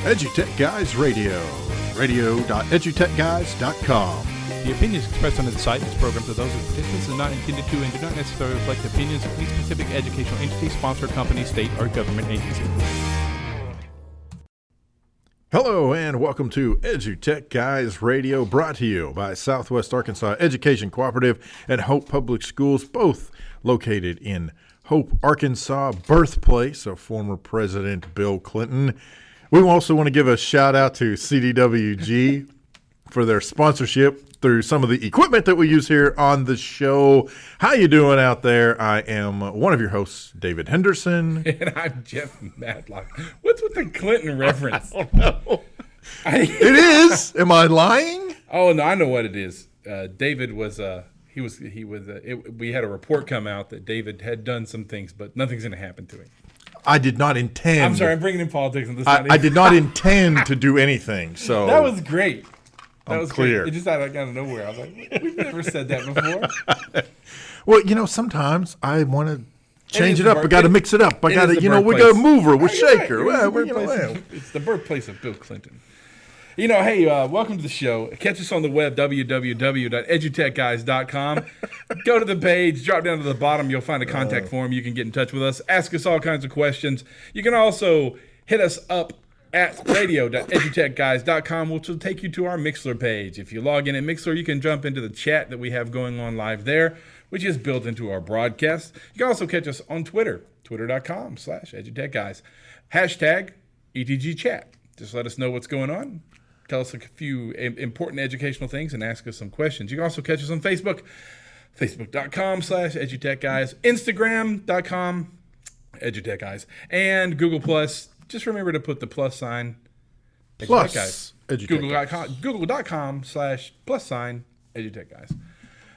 EduTech Guys Radio, radio.edutechguys.com. The opinions expressed on this site and its programs are those of participants and not intended to and do not necessarily reflect the opinions of any specific educational entity, sponsor, company, state, or government agency. Hello and welcome to EduTech Guys Radio, brought to you by Southwest Arkansas Education Cooperative and Hope Public Schools, both located in Hope, Arkansas, birthplace of former President Bill Clinton. We also want to give a shout out to CDWG for their sponsorship through some of the equipment that we use here on the show. How you doing out there? I am one of your hosts, David Henderson. And I'm Jeff Matlock. What's with the Clinton reference? I don't know. It is. Am I lying? Oh, no, I know what it is. David was, we had a report come out that David had done some things, but nothing's going to happen to him. I did not intend. I'm sorry, I'm bringing in politics. And this I did not intend to do anything. So that was great. That was clear. Great. It just out of nowhere. I was like, we've never said that before. Well, sometimes I want to change it up. I got to mix it up. I got to, we got to move her. We'll shake her. It's the birthplace of Bill Clinton. Hey, welcome to the show. Catch us on the web, www.edutechguys.com. Go to the page, drop down to the bottom. You'll find a contact form. You can get in touch with us. Ask us all kinds of questions. You can also hit us up at radio.edutechguys.com, which will take you to our Mixler page. If you log in at Mixler, you can jump into the chat that we have going on live there, which is built into our broadcast. You can also catch us on Twitter, twitter.com/edutechguys. Hashtag ETGchat. Just let us know what's going on. Tell us a few important educational things and ask us some questions. You can also catch us on Facebook, facebook.com/edutechguys, instagram.com/edutechguys, and Google+. Just remember to put the plus sign. Plus Google.com/+sign EduTechGuys.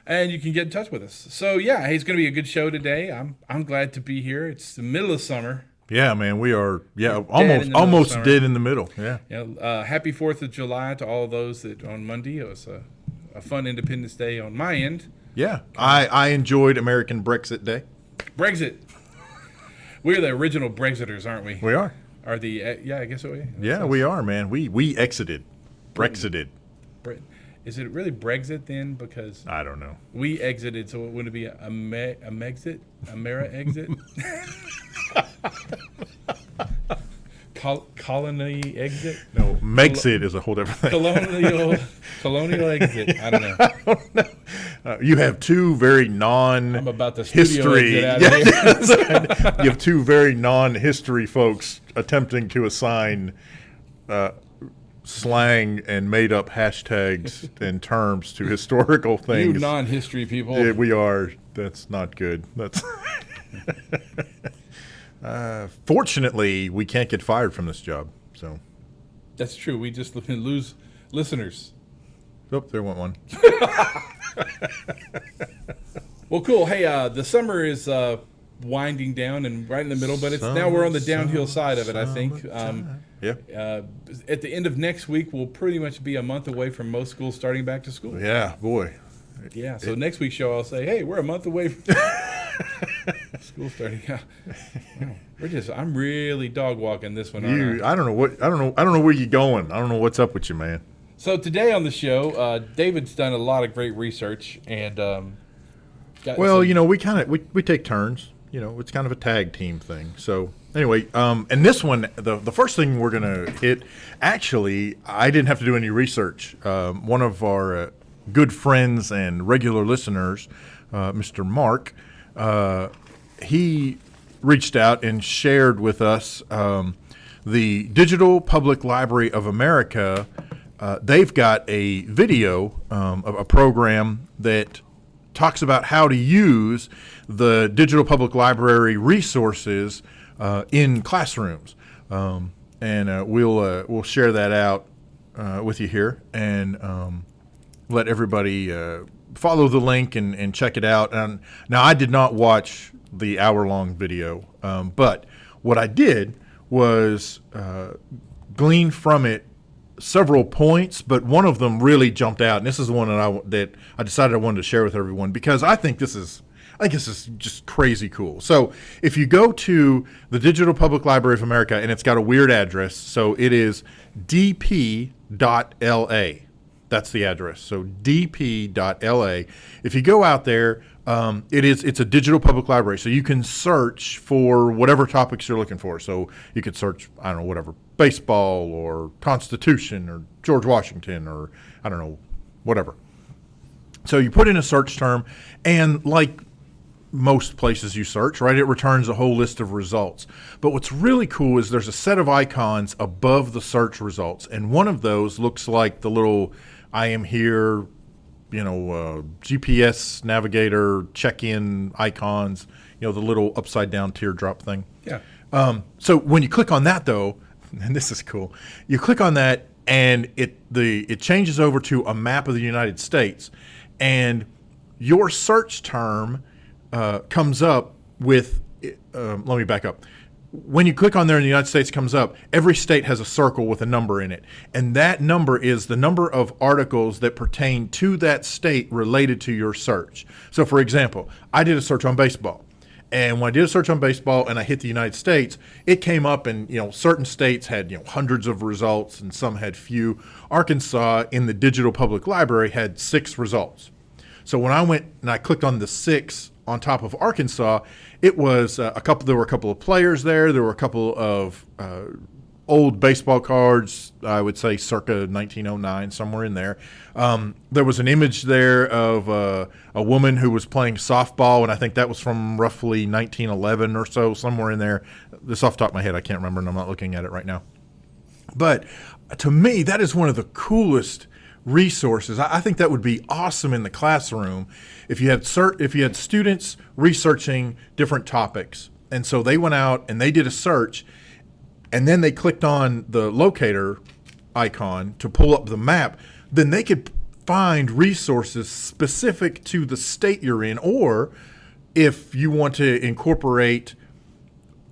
And you can get in touch with us. So, yeah, it's going to be a good show today. I'm glad to be here. It's the middle of summer. Yeah, man, we are almost dead in the middle. Yeah. Happy 4th of July to all those that on Monday. It was a fun Independence Day on my end. Yeah, I enjoyed American Brexit Day. Brexit. We're the original Brexiters, aren't we? We are. I guess so. Yeah, we are, man. We exited. Brexited. Is it really Brexit then? Because I don't know. We exited, so it wouldn't be a Megxit? A Mera exit? Colony exit? No, Megxit is a whole different thing. Colonial exit. I don't know. You have two very I'm about to history. You have two very non-history folks attempting to assign slang and made-up hashtags and terms to historical things. You non-history people. Yeah, we are. That's not good. That's. Fortunately, we can't get fired from this job. So. That's true. We just lose listeners. Oh, there went one. Well, cool. Hey, the summer is winding down and right in the middle, but now we're on the downhill side of it, I think. Yeah. At the end of next week, we'll pretty much be a month away from most schools starting back to school. Yeah, boy. Yeah, so next week's show, I'll say, hey, we're a month away from school starting out. I'm really dog walking this one. I don't know where you're going. I don't know what's up with you, man. So today on the show, David's done a lot of great research and we take turns. It's kind of a tag team thing. So anyway, and this one, the first thing we're gonna hit. Actually, I didn't have to do any research. One of our good friends and regular listeners, Mr. Mark, he reached out and shared with us the Digital Public Library of America. They've got a video of a program that talks about how to use the Digital Public Library resources in classrooms, and we'll share that out with you here and let everybody follow the link and check it out. And now I did not watch the hour-long video, but what I did was glean from it several points, but one of them really jumped out, and this is the one that I decided I wanted to share with everyone because I think this is I think this is just crazy cool. So if you go to the Digital Public Library of America, and it's got a weird address, so it is dp.la. That's the address. So dp.la. If you go out there, it's a digital public library, so you can search for whatever topics you're looking for. So you could search, I don't know, whatever, baseball or Constitution or George Washington or I don't know, whatever. So you put in a search term, and like most places you search, right, it returns a whole list of results. But what's really cool is there's a set of icons above the search results, and one of those looks like the little I am here, GPS navigator check-in icons, the little upside down teardrop thing. Yeah. So when you click on that, though, and this is cool, you click on that and it changes over to a map of the United States, and your search term comes up with. Let me back up. When you click on there and the United States comes up, every state has a circle with a number in it. And that number is the number of articles that pertain to that state related to your search. So, for example, I did a search on baseball. And when I did a search on baseball and I hit the United States, it came up and, certain states had, hundreds of results and some had few. Arkansas in the Digital Public Library had 6 results. So when I went and I clicked on the 6 on top of Arkansas, it was there were a couple of players there. There were a couple of old baseball cards, I would say circa 1909, somewhere in there. There was an image there of a woman who was playing softball, and I think that was from roughly 1911 or so, somewhere in there. This off the top of my head, I can't remember, and I'm not looking at it right now. But to me, that is one of the coolest resources. I think that would be awesome in the classroom if you had students researching different topics. And so they went out and they did a search, and then they clicked on the locator icon to pull up the map. Then they could find resources specific to the state you're in, or if you want to incorporate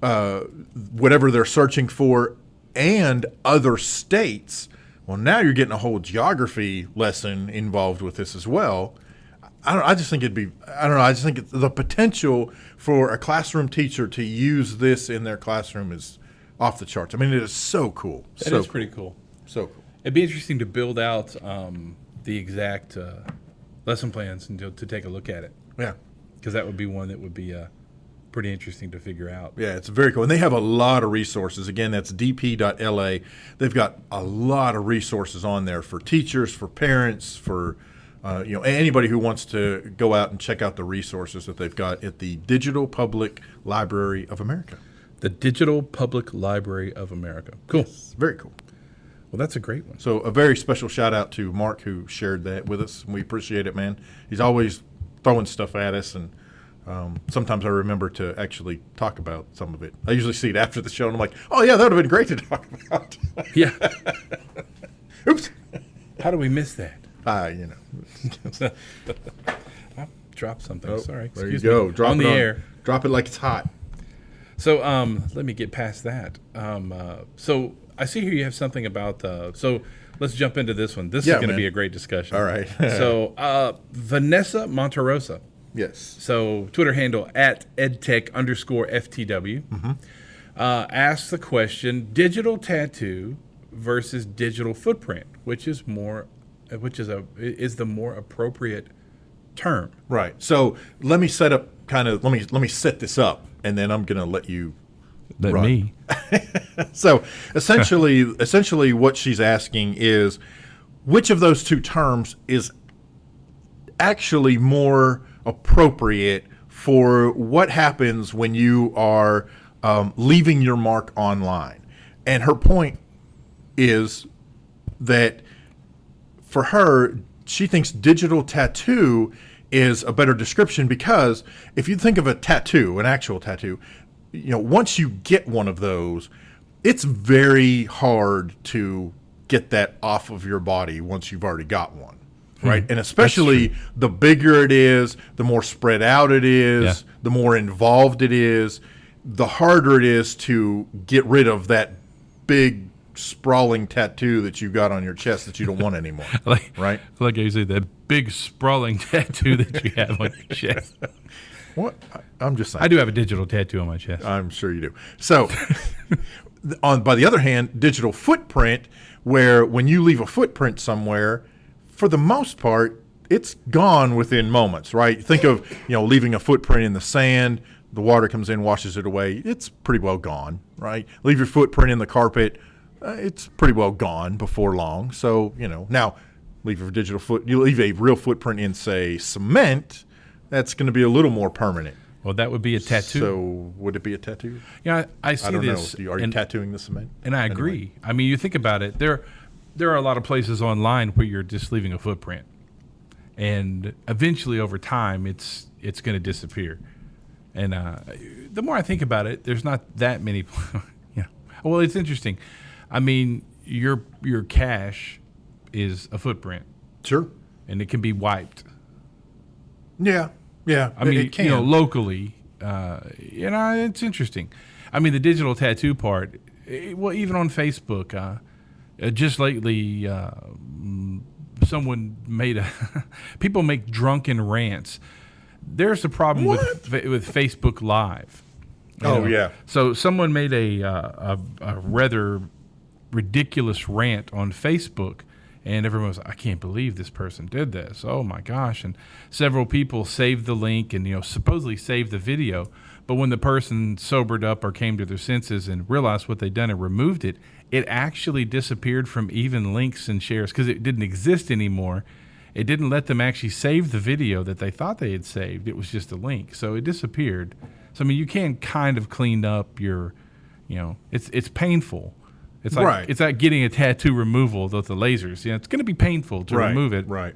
whatever they're searching for and other states. Well, now you're getting a whole geography lesson involved with this as well. I just think the potential for a classroom teacher to use this in their classroom is off the charts. I mean, it is so cool. It is pretty cool. So cool. It'd be interesting to build out the exact lesson plans and to take a look at it. Yeah. Because that would be one that would be pretty interesting to figure out. Yeah, it's very cool. And they have a lot of resources. Again, that's dp.la. They've got a lot of resources on there for teachers, for parents, for anybody who wants to go out and check out the resources that they've got at the Digital Public Library of America. The Digital Public Library of America. Cool. Yes, very cool. Well, that's a great one. So a very special shout out to Mark who shared that with us. We appreciate it, man. He's always throwing stuff at us, and sometimes I remember to actually talk about some of it. I usually see it after the show, and I'm like, oh, yeah, that would have been great to talk about. Yeah. Oops. How do we miss that? I dropped something. Oh, Sorry. There Excuse you go. me. Drop on it the air. Drop it like it's hot. So let me get past that. So I see here you have something about so let's jump into this one. This is going to be a great discussion. All right. So Vanessa Monterosa. Yes. So Twitter handle at EdTech_FTW asks the question: digital tattoo versus digital footprint, which is the more appropriate term. Right. So let me set this up, and then I'm going to let you run. Me. So essentially what she's asking is which of those two terms is actually more appropriate for what happens when you are leaving your mark online. And her point is that for her, she thinks digital tattoo is a better description, because if you think of a tattoo, an actual tattoo, once you get one of those, it's very hard to get that off of your body once you've already got one. Right. And especially the bigger it is, the more spread out it is, the more involved it is, the harder it is to get rid of that big sprawling tattoo that you've got on your chest that you don't want anymore. Like you say, that big sprawling tattoo that you have on your chest. What? I'm just saying. I do have a digital tattoo on my chest. I'm sure you do. So, by the other hand, digital footprint, where when you leave a footprint somewhere, for the most part, it's gone within moments, right? Think of, leaving a footprint in the sand, the water comes in, washes it away. It's pretty well gone, right? Leave your footprint in the carpet, it's pretty well gone before long. So, now leave you leave a real footprint in, say, cement, that's going to be a little more permanent. Well, that would be a tattoo. So would it be a tattoo? Yeah, I see this. Are you tattooing the cement? And I agree. Anyway. I mean, you think about it. There are a lot of places online where you're just leaving a footprint, and eventually, over time, it's going to disappear. And the more I think about it, there's not that many. Well, it's interesting. I mean, your cash is a footprint. Sure. And it can be wiped. Yeah. Yeah, I mean, it can. Locally, it's interesting. I mean, the digital tattoo part, even on Facebook, just lately, someone made people make drunken rants. There's a problem with Facebook Live. Yeah. So someone made a rather ridiculous rant on Facebook. And everyone was, I can't believe this person did this. Oh, my gosh. And several people saved the link and, supposedly saved the video. But when the person sobered up or came to their senses and realized what they'd done and removed it, it actually disappeared from even links and shares because it didn't exist anymore. It didn't let them actually save the video that they thought they had saved. It was just a link. So it disappeared. So, I mean, you can kind of clean up your, it's painful. It's like It's like getting a tattoo removal with the lasers. It's going to be painful to remove it. Right.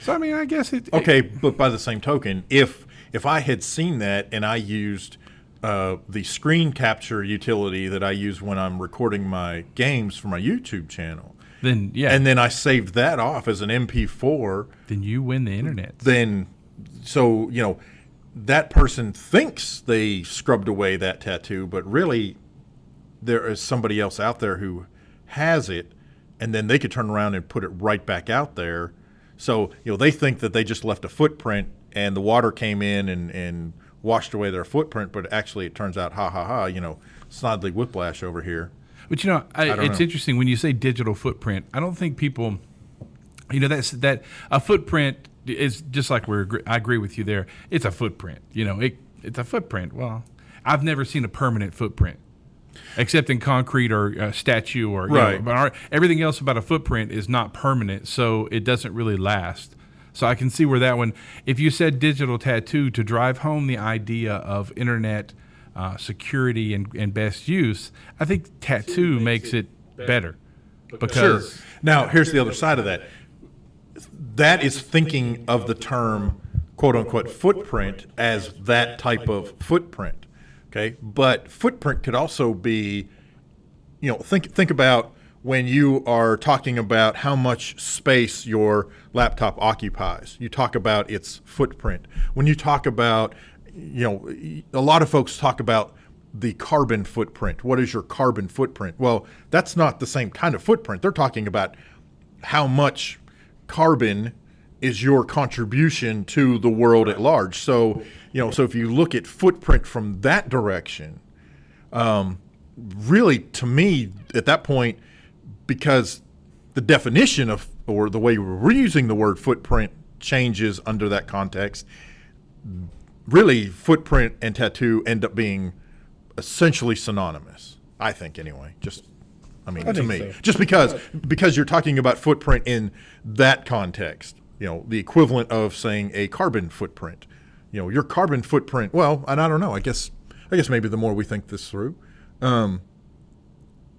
So I mean, I guess it. Okay, but by the same token, if I had seen that and I used the screen capture utility that I use when I'm recording my games for my YouTube channel, then and then I saved that off as an MP4, then you win the internet. So that person thinks they scrubbed away that tattoo, but really, there is somebody else out there who has it, and then they could turn around and put it right back out there. So, they think that they just left a footprint and the water came in and washed away their footprint, but actually it turns out, Snidely Whiplash over here. But, it's interesting when you say digital footprint. I don't think people, that a footprint is just like I agree with you there. It's a footprint. It's a footprint. Well, I've never seen a permanent footprint. Except in concrete or a statue or but everything else about a footprint is not permanent, so it doesn't really last. So I can see where that one. If you said digital tattoo to drive home the idea of internet security and best use, I think tattoo makes it better. Because sure. Now here's the other side of that. That is thinking of the term "quote unquote" footprint as that type of footprint. Okay, but footprint could also be, think about when you are talking about how much space your laptop occupies. You talk about its footprint. When you talk about, a lot of folks talk about the carbon footprint. What is your carbon footprint? Well, that's not the same kind of footprint. They're talking about how much carbon is your contribution to the world at large. So, so if you look at footprint from that direction, really, to me, at that point, because the definition of, or the way we're using the word footprint changes under that context, really, footprint and tattoo end up being essentially synonymous, I think, anyway. To me. So. Just because you're talking about footprint in that context. The equivalent of saying a carbon footprint. Your carbon footprint. Well, and I don't know. I guess maybe the more we think this through,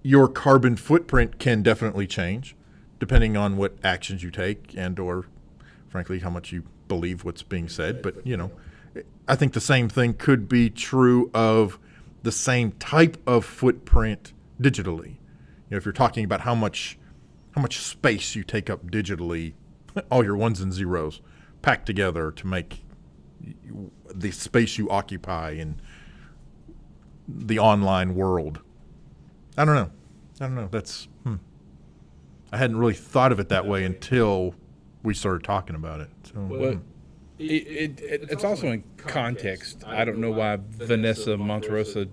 your carbon footprint can definitely change, depending on what actions you take or, frankly, how much you believe what's being said. But I think the same thing could be true of the same type of footprint digitally. If you're talking about how much space you take up digitally. All your ones and zeros packed together to make the space you occupy in the online world. I don't know. That's I hadn't really thought of it that way until we started talking about it. So, It's also in context. I don't know why Vanessa Monterosa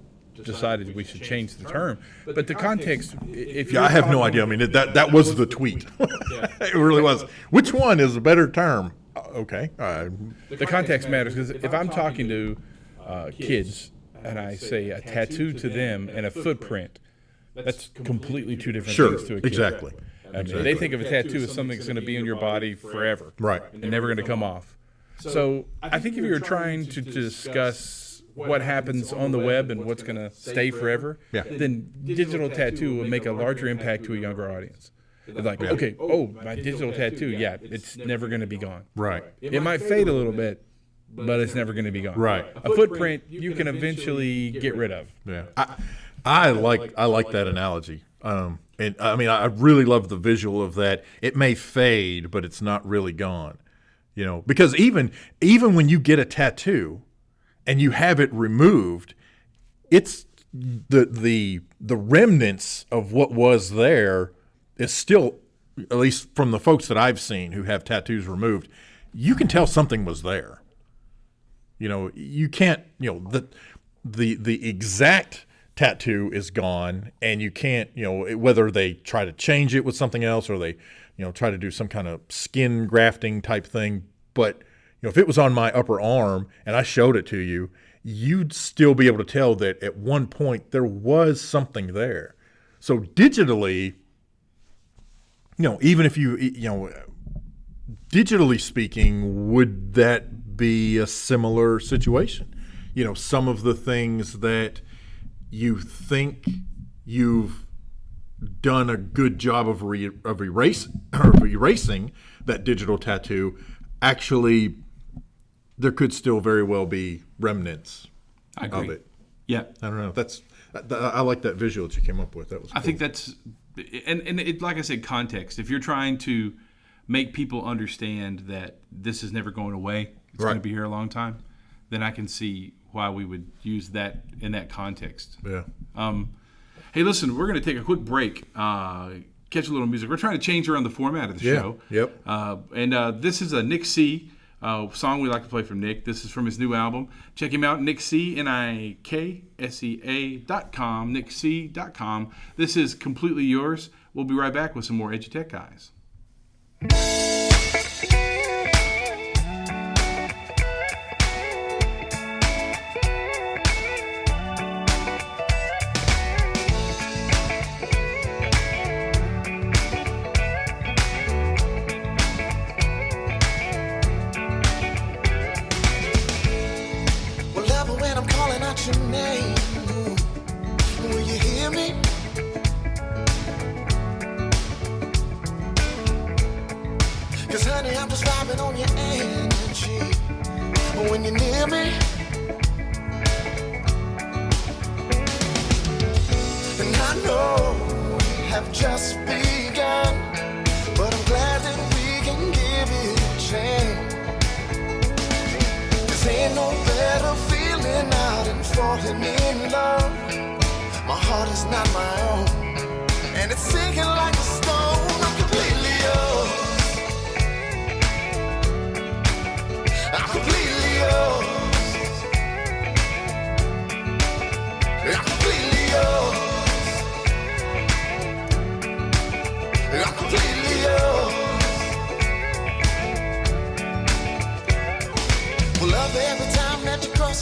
decided we should change the term, but the context. If Yeah, I have no idea. I mean, that was the tweet. It really was. Which one is a better term? Okay. The context matters, because if I'm talking to kids and I say a tattoo to them and a footprint, that's completely two different things to a kid. Exactly. I mean, they think of a tattoo as something that's going to be on your body forever, Right. and never going to come off. So I think if you're trying to discuss what happens on the web and what's going to stay forever, Yeah. then digital tattoo would make a larger impact to a younger audience. It's like, okay, my digital tattoo, yeah, it's never going to be gone. Right. It might fade a little bit, but it's never going to be gone. Right. A footprint you can eventually get rid of. Yeah. I like that analogy. And I mean, I really love the visual of that. It may fade, but it's not really gone. You know, because even when you get a tattoo and you have it removed, it's the remnants of what was there is still, at least from the folks that I've seen who have tattoos removed, you can tell something was there. You know, you can't, you know, the exact tattoo is gone, and you can't, you know, whether they try to change it with something else or they, you know, try to do some kind of skin grafting type thing. But, you know, if it was on my upper arm and I showed it to you, you'd still be able to tell that at one point there was something there. So digitally, you know, even if you know, digitally speaking, would that be a similar situation? You know, some of the things that you think you've done a good job of erasing that digital tattoo, actually there could still very well be remnants of it. Yeah, I don't know. I like that visual that you came up with. That was cool. I think that's and it, like I said, context. If you're trying to make people understand that this is never going away, it's going to be here a long time, then I can see why we would use that in that context. Yeah. Hey, listen, we're going to take a quick break, catch a little music. We're trying to change around the format of the show. Yep. And this is a Nick C. Song we like to play from Nick. This is from his new album. Check him out, Nick C, NIKSEA.com, NickC.com. This is Completely Yours. We'll be right back with some more EduTech Guys.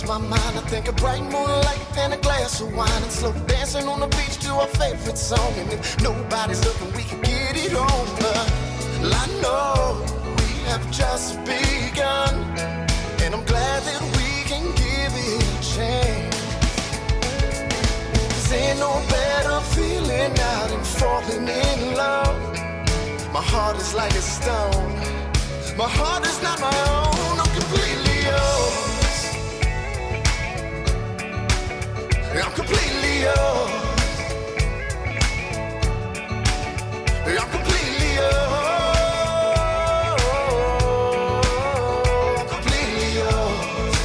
My mind, I think a bright moonlight and a glass of wine and slow dancing on the beach to our favorite song. And if nobody's looking, we can get it on. But I know we have just begun, and I'm glad that we can give it a chance. 'Cause ain't no better feeling out than falling in love. My heart is like a stone. My heart is not my own. I'm completely yours. I'm completely yours. I'm completely yours. I'm completely yours.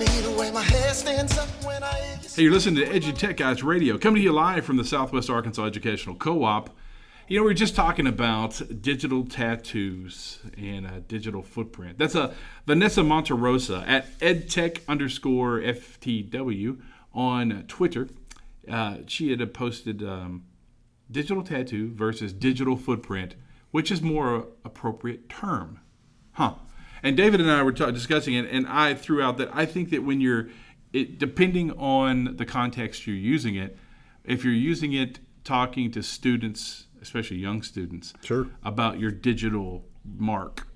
me the way my hair stands up when I hear you. Hey, you're listening to EduTech Guys Radio, coming to you live from the Southwest Arkansas Educational Co-op. You know, we were just talking about digital tattoos and a digital footprint. That's Vanessa Monterosa at EdTech_FTW on Twitter. She had posted digital tattoo versus digital footprint, which is more appropriate term. And David and I were discussing it, and I threw out that I think that when depending on the context you're using it, if you're using it talking to students, especially young students, sure, about your digital mark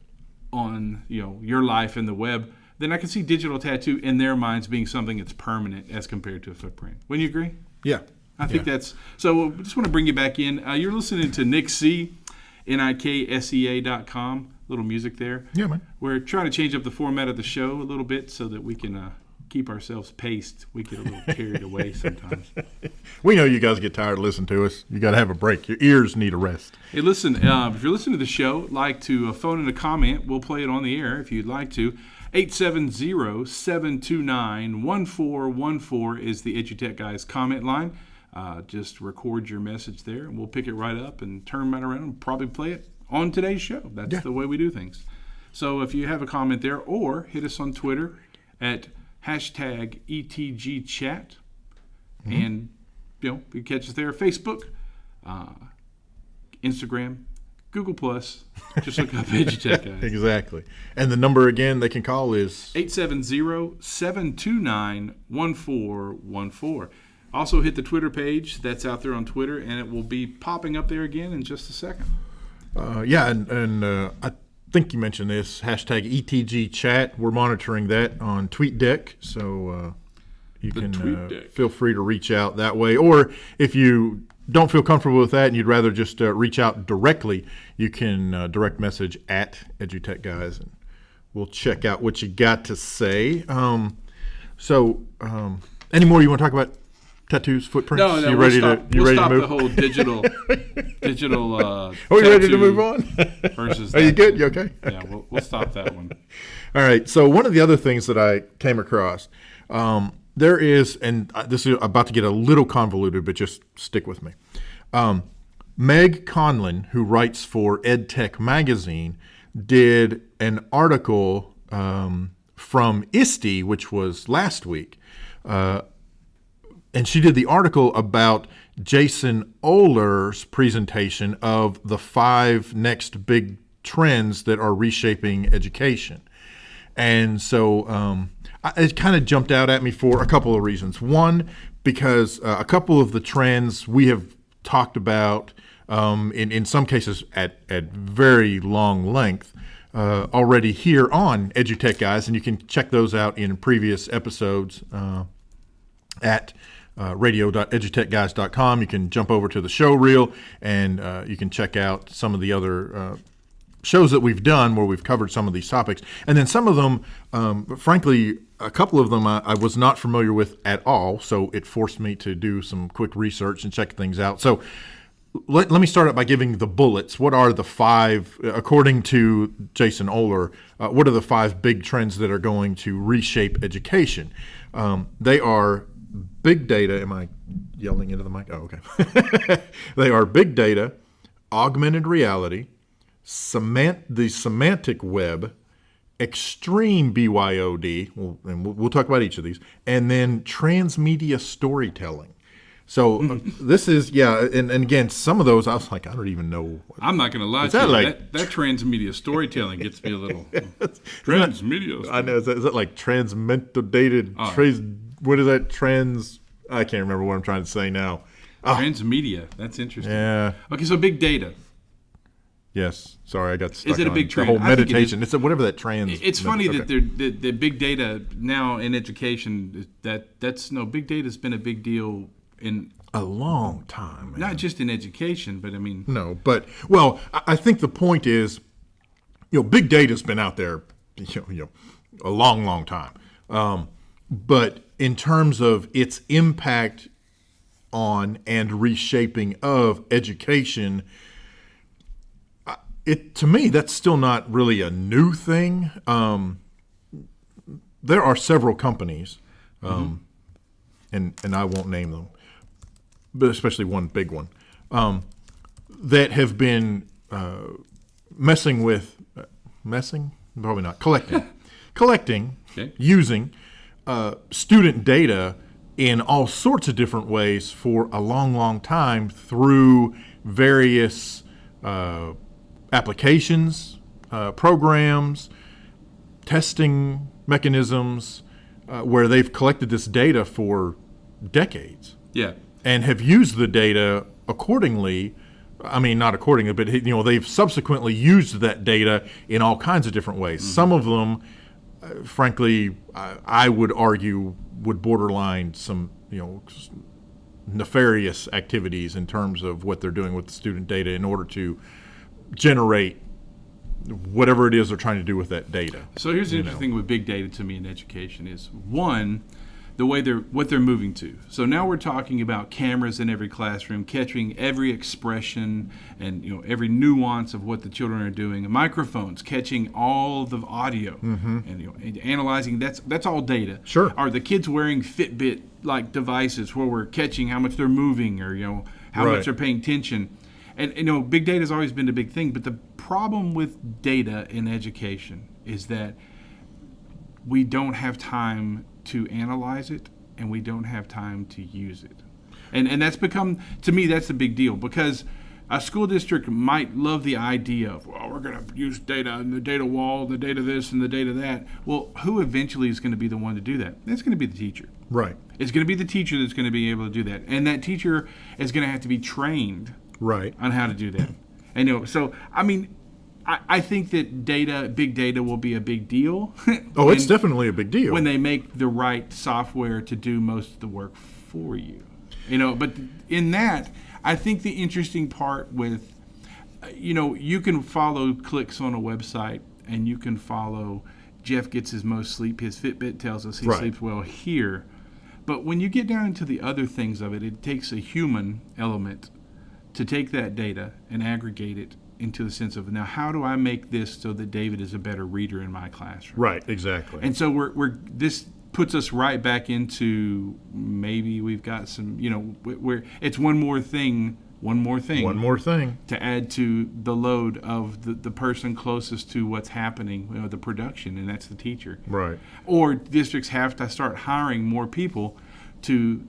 on your life in the web, then I can see digital tattoo in their minds being something that's permanent as compared to a footprint. Wouldn't you agree? Yeah. I think that's so. I just want to bring you back in. You're listening to Nick C, NIKSEA.com. Little music there. Yeah, man. We're trying to change up the format of the show a little bit so that we can keep ourselves paced. We get a little carried away sometimes. We know you guys get tired of listening to us. You got to have a break. Your ears need a rest. Hey, listen, if you're listening to the show, like to phone in a comment, we'll play it on the air if you'd like to. 870-729-1414 is the EduTech Guys comment line. Just record your message there, and we'll pick it right up and turn it around and probably play it on today's show. That's the way we do things. So if you have a comment there, or hit us on Twitter at #ETGchat, and you can catch us there. Facebook, Instagram, Google Plus. Just look up EduTech Guys. Exactly. And the number again they can call is 870-729-1414. Also hit the Twitter page that's out there on Twitter, and it will be popping up there again in just a second. And I think you mentioned this, #ETGchat. We're monitoring that on TweetDeck, so you can feel free to reach out that way. Or if you don't feel comfortable with that and you'd rather just reach out directly, you can direct message at EduTechGuys, and we'll check out what you got to say. Any more you want to talk about? Tattoos, footprints? No, you we'll ready stop, to we'll move? stop the whole digital. Are we ready to move on? Versus Are you good? You okay? Yeah, we'll stop that one. All right. So one of the other things that I came across, there is, and this is about to get a little convoluted, but just stick with me. Meg Conlin, who writes for EdTech magazine, did an article from ISTE, which was last week. And she did the article about Jason Oler's presentation of the 5 next big trends that are reshaping education. And so it kind of jumped out at me for a couple of reasons. One, because a couple of the trends we have talked about in some cases at very long length already here on EduTech Guys, and you can check those out in previous episodes at radio.edutechguys.com. You can jump over to the show reel, and you can check out some of the other shows that we've done where we've covered some of these topics. And then some of them, frankly, a couple of them I was not familiar with at all, so it forced me to do some quick research and check things out. So let me start out by giving the bullets. What are the 5, according to Jason Oler, what are the 5 big trends that are going to reshape education? They are big data. Am I yelling into the mic? Oh, okay. They are big data, augmented reality, the semantic web, extreme BYOD, and we'll talk about each of these, and then transmedia storytelling. So this is, and again, some of those I was like, I don't even know. I'm not going to lie to you. That transmedia storytelling gets me a little. Transmedia. I know. Is that like transmentated? What is that? I can't remember what I'm trying to say now. Transmedia. That's interesting. Yeah. Okay, so big data. Yes. Sorry, I got stuck. Is it a big trend? The whole meditation. It's whatever that trans. It's funny that the big data now in education, that's big data has been a big deal in a long time. Man. Not just in education, but I mean. No, but I think the point is, big data's been out there, a long, long time. But in terms of its impact on and reshaping of education, to me, that's still not really a new thing. there are several companies, and I won't name them, but especially one big one, that have been collecting, Okay. using student data in all sorts of different ways for a long, long time through various applications, programs, testing mechanisms, where they've collected this data for decades. Yeah. And have used the data accordingly. I mean, not accordingly, but they've subsequently used that data in all kinds of different ways. Some of them, frankly, I would argue would borderline some, nefarious activities in terms of what they're doing with the student data in order to generate whatever it is they're trying to do with that data. So here's the interesting thing with big data to me in education is, one, the way what they're moving to. So now we're talking about cameras in every classroom, catching every expression and every nuance of what the children are doing. And microphones catching all the audio and analyzing. That's all data. Sure. Are the kids wearing Fitbit like devices where we're catching how much they're moving or how Right. much they're paying attention? And big data has always been a big thing. But the problem with data in education is that we don't have time to analyze it, and we don't have time to use it. And that's become, to me, that's a big deal, because a school district might love the idea of, well, we're going to use data and the data wall, the data this and the data that. Well, who eventually is going to be the one to do that? It's going to be the teacher. Right. It's going to be the teacher that's going to be able to do that. And that teacher is going to have to be trained Right. on how to do that. And so, I mean, I think that big data will be a big deal. Oh, it's definitely a big deal. When they make the right software to do most of the work for you. But in that, I think the interesting part with, you can follow clicks on a website, and you can follow Jeff gets his most sleep. His Fitbit tells us he Right. sleeps well here. But when you get down into the other things of it, it takes a human element to take that data and aggregate it into the sense of, now how do I make this so that David is a better reader in my classroom? Right, exactly. And so this puts us right back into, maybe we've got some, where it's one more thing to add to the load of the person closest to what's happening, the production, and that's the teacher. Right. Or districts have to start hiring more people to,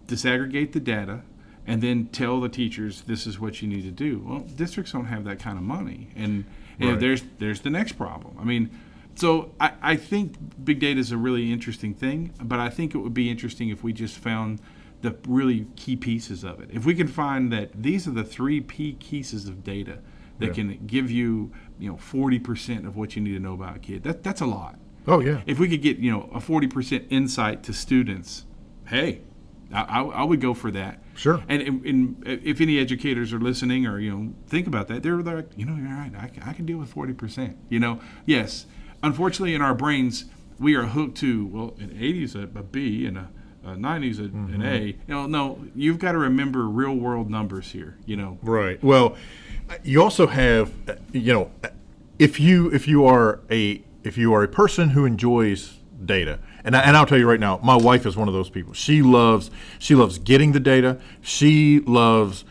disaggregate the data and then tell the teachers this is what you need to do. Well, districts don't have that kind of money, and Right. there's the next problem. I mean, so I think big data is a really interesting thing, but I think it would be interesting if we just found the really key pieces of it. If we can find that these are the 3 key pieces of data that can give you 40% of what you need to know about a kid, that's a lot. Oh, yeah. If we could get a 40% insight to students, hey, I would go for that. Sure. And if any educators are listening or think about that, they're like, you're right. I can deal with 40%. Yes. Unfortunately, in our brains, we are hooked to, well, an 80 is a B and a 90 is an A. No, you've got to remember real world numbers here. Right. Well, you also have, if you are a person who enjoys data, and I'll tell you right now, my wife is one of those people. She loves getting the data. She loves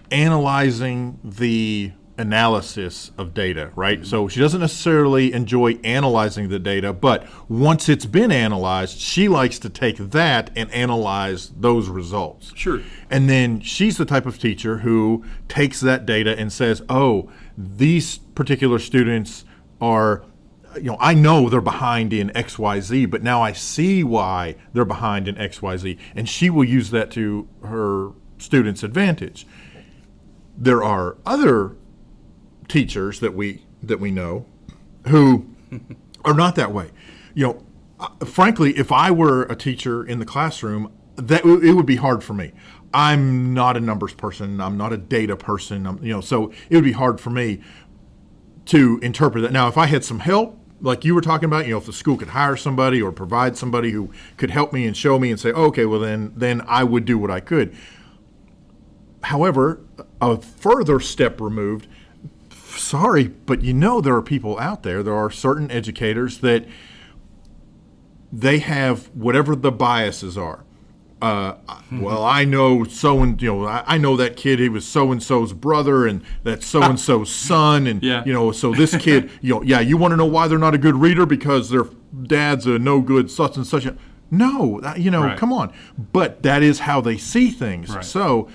analyzing the analysis of data, right? Mm-hmm. So she doesn't necessarily enjoy analyzing the data, but once it's been analyzed, she likes to take that and analyze those results. Sure. And then she's the type of teacher who takes that data and says, oh, these particular students are, I know they're behind in XYZ, but now I see why they're behind in XYZ. And she will use that to her students' advantage. There are other teachers that we know who are not that way. Frankly, if I were a teacher in the classroom, it would be hard for me. I'm not a numbers person. I'm not a data person. So it would be hard for me to interpret that. Now, if I had some help, like you were talking about, if the school could hire somebody or provide somebody who could help me and show me and say, okay, well then I would do what I could. However, a further step removed, sorry, but there are people out there. There are certain educators that they have whatever the biases are. Well, I know I know that kid. He was so and so's brother, and that's so and so's son, and so this kid, you want to know why they're not a good reader because their dad's a no good such and such. No, Right. come on. But that is how they see things. Right. So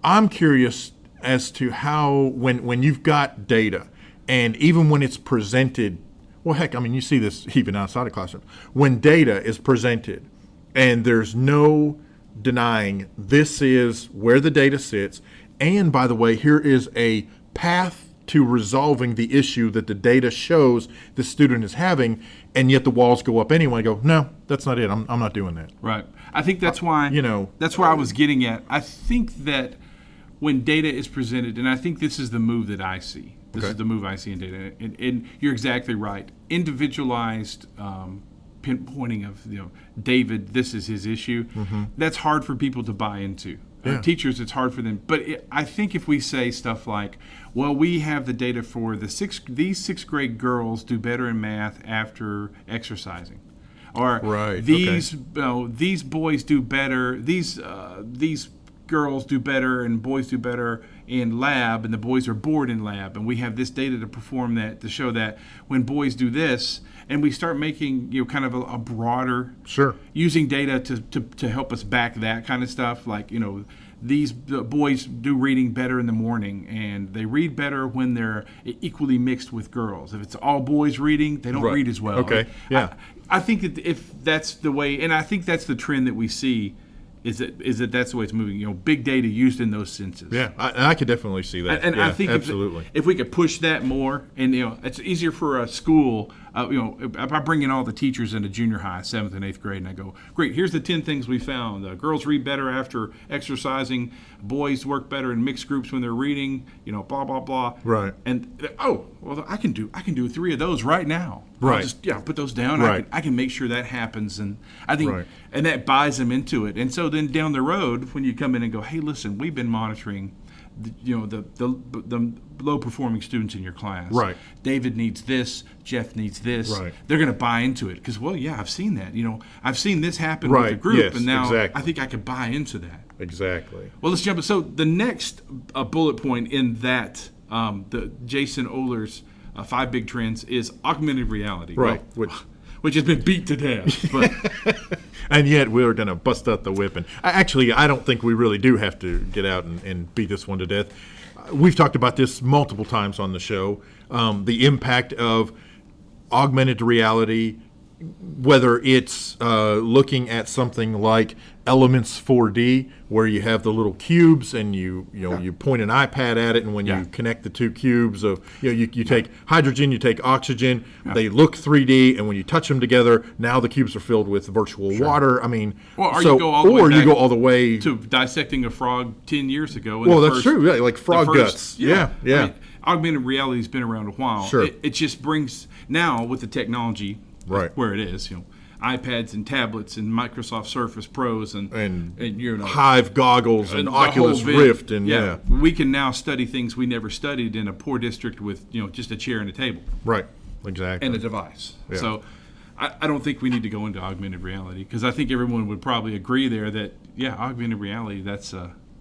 I'm curious as to how when you've got data, and even when it's presented, well, heck, I mean, you see this even outside of classroom. When data is presented, and there's no denying this is where the data sits. And by the way, here is a path to resolving the issue that the data shows the student is having, and yet the walls go up anyway. Go, no, that's not it. I'm not doing that. Right. I think that's why, that's where I was getting at. I think that when data is presented, and I think this is the move that I see. This is the move I see in data. And you're exactly right. Individualized pinpointing of David, this is his issue. That's hard for people to buy into. Teachers, it's hard for them. But I think if we say stuff like, well, we have the data for these sixth grade girls do better in math after exercising, or these boys do better, these girls do better and boys do better in lab, and the boys are bored in lab, and we have this data to show that when boys do this, and we start making kind of a broader, using data to help us back that kind of stuff, like the boys do reading better in the morning, and they read better when they're equally mixed with girls. If it's all boys reading, they don't read as well. I think that if that's the way, and I think that's the trend that we see, is that that's the way it's moving. Big data used in those senses. Yeah, I could definitely see that. And I think absolutely, if we could push that more, and it's easier for a school. If I bring in all the teachers into junior high, 7th and 8th grade, and I go, great, here's the 10 things we found. Girls read better after exercising. Boys work better in mixed groups when they're reading. Blah blah blah. Right. And I can do 3 of those right now. Right. I'll just put those down. Right. I can make sure that happens, and I think and that buys them into it. And so then down the road, when you come in and go, hey, listen, we've been monitoring the low performing students in your class. Right. David needs this, Jeff needs this. Right. They're going to buy into it because, I've seen that. I've seen this happen with the group, yes, and now exactly. I think I could buy into that. Exactly. Well, let's jump in. So the next bullet point in that, the Jason Ohler's 5 big trends is augmented reality. Right. Well, which has been beat to death. But and yet we're going to bust out the whip. And actually, I don't think we really do have to get out and beat this one to death. We've talked about this multiple times on the show, the impact of augmented reality, whether it's looking at something like Elements 4D, where you have the little cubes and you point an iPad at it, and when you connect the 2 cubes of you take hydrogen, you take oxygen, they look 3D, and when you touch them together, now the cubes are filled with virtual water. I mean, you go all the way to dissecting a frog 10 years ago. Well, that's true. Yeah, like frog guts. Yeah. I mean, augmented reality has been around a while. Sure. It just brings now with the technology where it is, iPads and tablets and Microsoft Surface Pros and Hive goggles and Oculus Rift we can now study things we never studied in a poor district with just a chair and a table. Right. Exactly. And a device. Yeah. So I don't think we need to go into augmented reality because I think everyone would probably agree there that augmented reality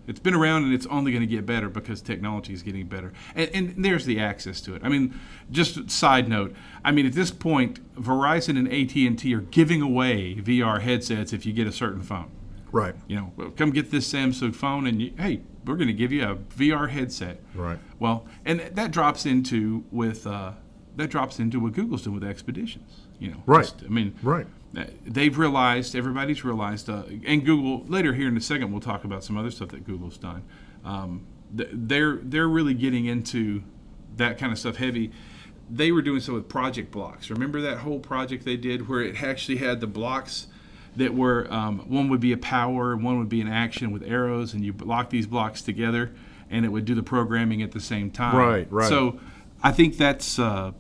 it's been around and it's only going to get better because technology is getting better. And there's the access to it. I mean, just side note, at this point, Verizon and AT&T are giving away VR headsets if you get a certain phone. Right. Come get this Samsung phone and, we're going to give you a VR headset. Right. Well, and that drops into what Google's doing with Expeditions. Right. Right. Everybody's realized, and Google, later here in a second, we'll talk about some other stuff that Google's done. They're really getting into that kind of stuff heavy. They were doing so with project blocks. Remember that whole project they did where it actually had the blocks that were, one would be a power, one would be an action with arrows, and you lock these blocks together, and it would do the programming at the same time. Right. So I think that's a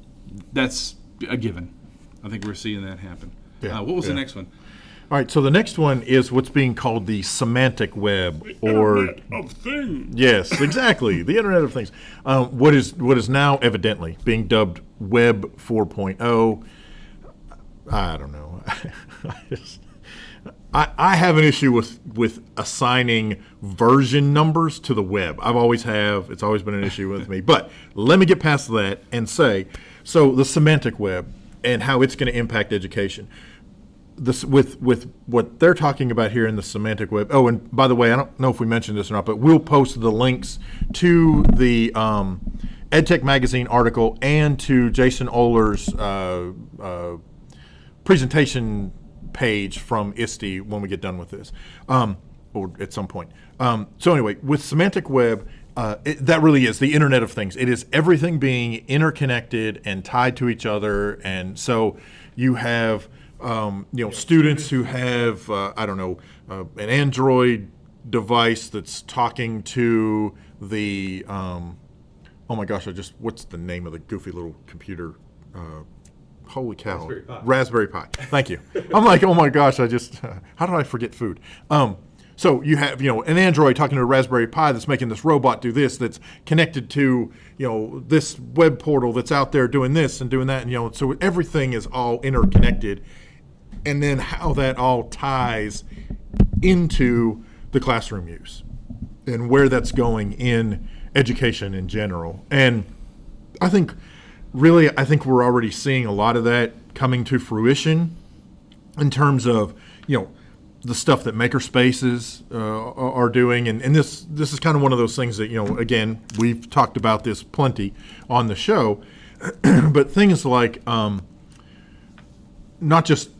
given. I think we're seeing that happen. Yeah, what was the next one? All right, so the next one is what's being called the semantic web, or Internet of Things. yes, exactly, the Internet of Things. What is now evidently being dubbed Web 4.0. I don't know. I have an issue with assigning version numbers to the web. I've always have. It's always been an issue with me. But let me get past that and say, so the semantic web and how it's going to impact education. This with what they're talking about here in the semantic web. Oh, and by the way, I don't know if we mentioned this or not, but we'll post the links to the EdTech magazine article and to Jason Oler's presentation page from ISTE when we get done with this, or at some point. So anyway, with semantic web, that really is the Internet of Things. It is everything being interconnected and tied to each other, and so you have students who have an Android device that's talking to the oh my gosh, what's the name of the goofy little computer? Holy cow. Raspberry Pi. Thank you. I'm like, oh my gosh, how did I forget food? So you have, an Android talking to a Raspberry Pi that's making this robot do this, that's connected to, this web portal that's out there doing this and doing that. And, so everything is all interconnected. And then how that all ties into the classroom use and where that's going in education in general. And I think we're already seeing a lot of that coming to fruition in terms of, the stuff that makerspaces are doing. And this is kind of one of those things that, again, we've talked about this plenty on the show, but things like not just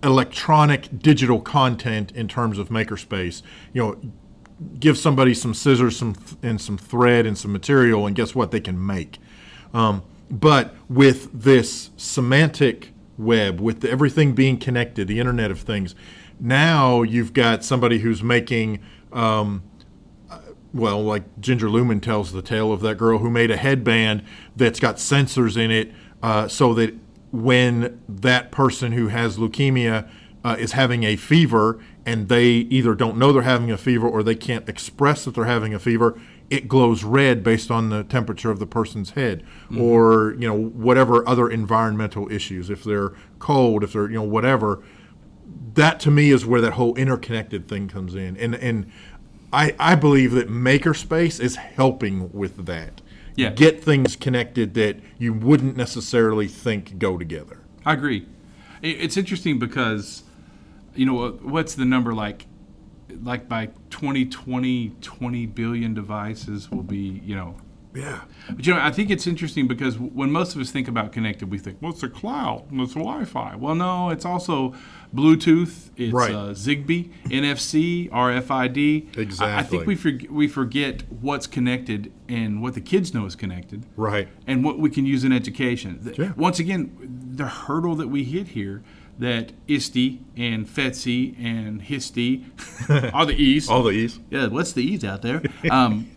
electronic digital content in terms of makerspace, give somebody some scissors and some thread and some material, and guess what? They can make. But with this semantic web, with everything being connected, the Internet of Things, now you've got somebody who's making, like Ginger Lumen tells the tale of that girl who made a headband that's got sensors in it, so that when that person who has leukemia is having a fever and they either don't know they're having a fever or they can't express that they're having a fever, it glows red based on the temperature of the person's head, or whatever other environmental issues, if they're cold, if they're whatever. That to me is where that whole interconnected thing comes in, and I believe that makerspace is helping with that. Yeah. Get things connected that you wouldn't necessarily think go together. I agree. It's interesting because, what's the number like by 2020, 20 billion devices will be, Yeah. But, I think it's interesting because when most of us think about connected, we think, well, it's a cloud, it's Wi-Fi. Well, no, it's also Bluetooth, it's Right. Zigbee, NFC, RFID. Exactly. I think we forget what's connected and what the kids know is connected. Right. And what we can use in education. Yeah. Once again, the hurdle that we hit here, that ISTE and FETSI and HISTE, all the E's. All the E's. Yeah, what's the E's out there?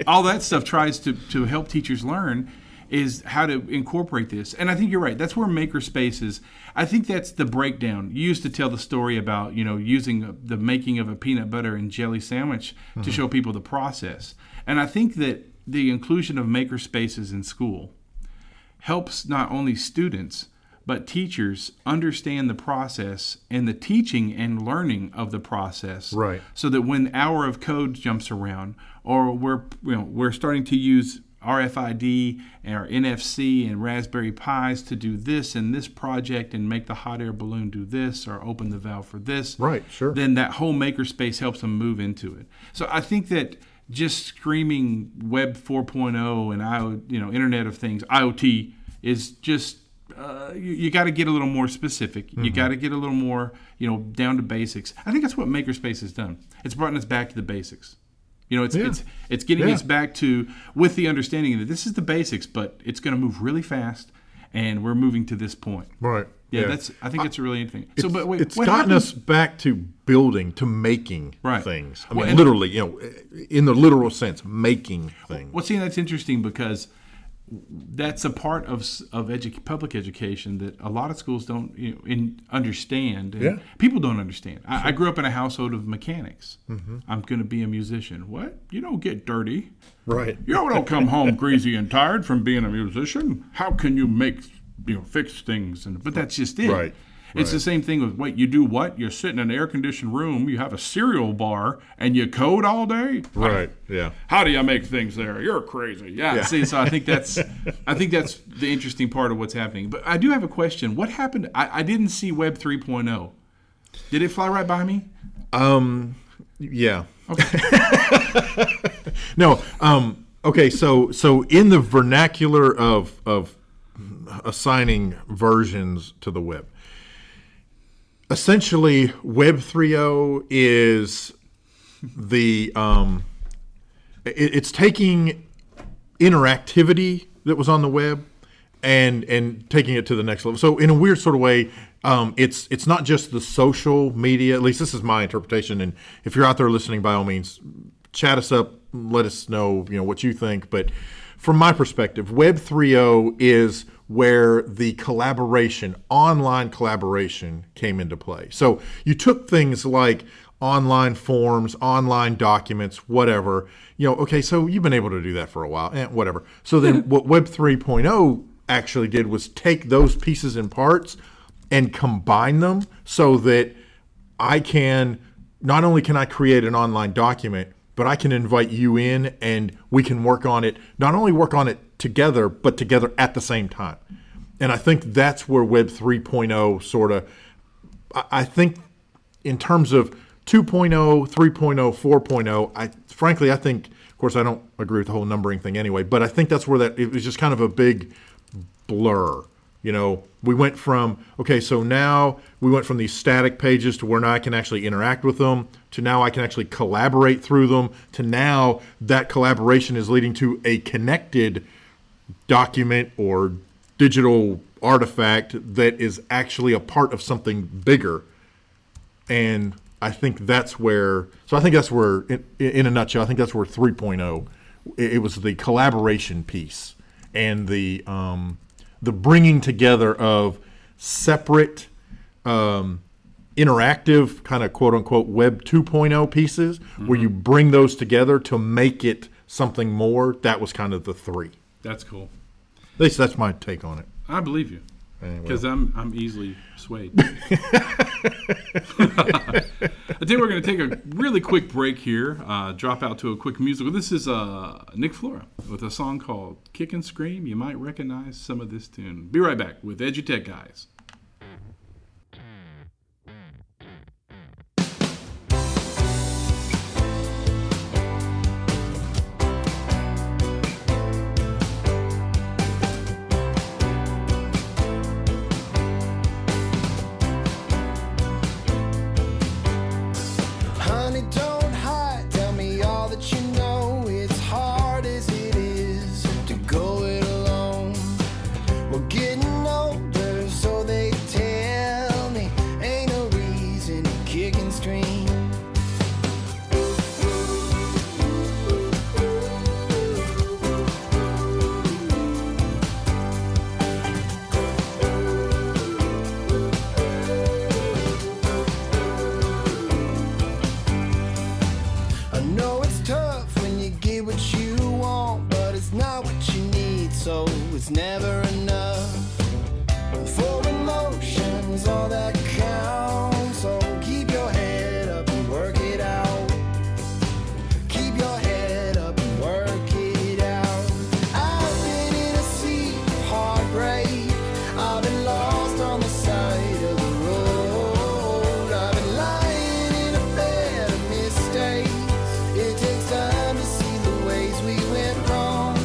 All that stuff tries to help teachers learn is how to incorporate this. And I think you're right. That's where makerspaces, I think that's the breakdown. You used to tell the story about, using the making of a peanut butter and jelly sandwich to show people the process. And I think that the inclusion of makerspaces in school helps not only students, but teachers understand the process and the teaching and learning of the process. Right. So that when hour of code jumps around, or we're starting to use RFID or NFC and Raspberry Pis to do this and this project and make the hot air balloon do this or open the valve for this. Right, sure. Then that whole makerspace helps them move into it. So I think that just screaming Web 4.0 and Internet of Things, IoT, is just you got to get a little more specific. You got to get a little more, down to basics. I think that's what Makerspace has done. It's brought us back to the basics. It's getting us back to, with the understanding that this is the basics, but it's going to move really fast, and we're moving to this point. Right. Yeah. I think it's a really interesting. It's, So, but wait, it's what gotten happens- us back to building, to making Right. things. I Well, mean, and- literally, in the literal sense, making things. Well, see, that's interesting because that's a part of public education that a lot of schools don't understand. And Yeah. people don't understand. I grew up in a household of mechanics. I'm going to be a musician. What? You don't get dirty. Right. You don't come home greasy and tired from being a musician. How can you fix things? But that's just it. Right. It's the same thing with you do what? You sit in an air-conditioned room, you have a cereal bar, and you code all day? Right. Yeah. How do you make things there? You're crazy. Yeah. See, so I think that's the interesting part of what's happening. But I do have a question. What happened? I didn't see Web 3.0. Did it fly right by me? Yeah. Okay. No. Okay. So in the vernacular of assigning versions to the web, essentially, Web 3.0 is it's taking interactivity that was on the web and taking it to the next level. So in a weird sort of way, it's not just the social media. At least this is my interpretation. And if you're out there listening, by all means, chat us up. Let us know what you think. But from my perspective, Web 3.0 is where the online collaboration came into play. So you took things like online forms, online documents, whatever. Okay, so you've been able to do that for a while, whatever. So then what Web 3.0 actually did was take those pieces and parts and combine them so that not only can I create an online document, but I can invite you in and we can work on it, not only work on it together, but together at the same time. And I think that's where Web 3.0 sort of, I think in terms of 2.0, 3.0, 4.0, frankly, I think, of course, I don't agree with the whole numbering thing anyway, but I think that's where it was just kind of a big blur. We went from, now we went from these static pages to where now I can actually interact with them, to now I can actually collaborate through them, to now that collaboration is leading to a connected document or digital artifact that is actually a part of something bigger. And I think that's where, in a nutshell, I think that's where 3.0, it was the collaboration piece and the bringing together of separate interactive kind of quote unquote Web 2.0 pieces, where you bring those together to make it something more. That was kind of the three. That's cool. At least that's my take on it. I believe you, because I'm easily swayed. I think we're going to take a really quick break here, drop out to a quick musical. This is Nick Flora with a song called Kick and Scream. You might recognize some of this tune. Be right back with EduTech Guys. It's never enough for emotions, all that counts. So keep your head up and work it out. Keep your head up and work it out. I've been in a sea of heartbreak. I've been lost on the side of the road. I've been lying in a bed of mistakes. It takes time to see the ways we went wrong.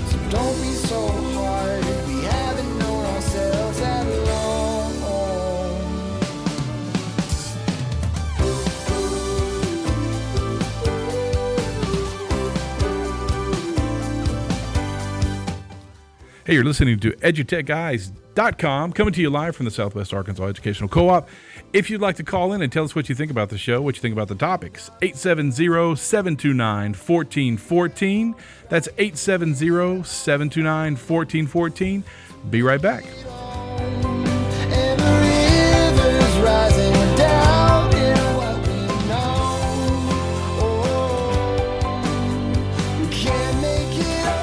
So don't be so hard, we haven't known ourselves that long. Hey, you're listening to EduTechGuys.com. EduTechGuys.com, coming to you live from the Southwest Arkansas Educational Co-op. If you'd like to call in and tell us what you think about the show, what you think about the topics, 870-729-1414. That's 870-729-1414. Be right back. And the river's rising down in what we know. Oh, we can't make it all.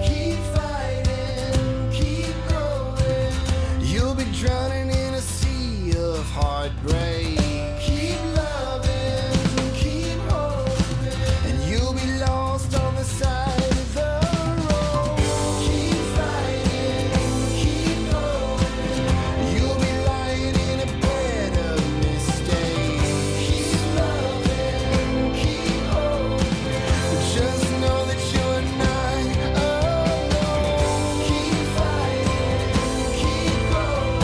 Keep fighting, keep growing. You'll be drowning in a sea of heartbreak. Keep loving, keep hoping, and you'll be lost on the side of the road. Keep fighting, keep growing. You'll be lying in a bed of mistakes. Keep loving, keep hoping. Just know that you're not alone. Keep fighting, keep growing.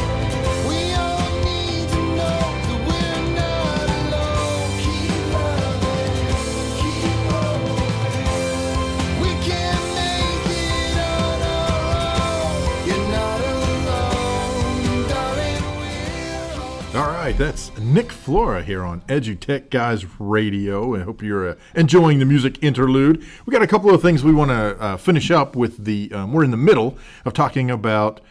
We all need to know that we're not alone. Keep loving, keep hoping. We can make it on our own. You're not alone, darling. We're all All right, that's Nick Flora here on EduTechGuys Radio. I hope you're enjoying the music interlude. We got a couple of things we want to finish up with. We're in the middle of talking about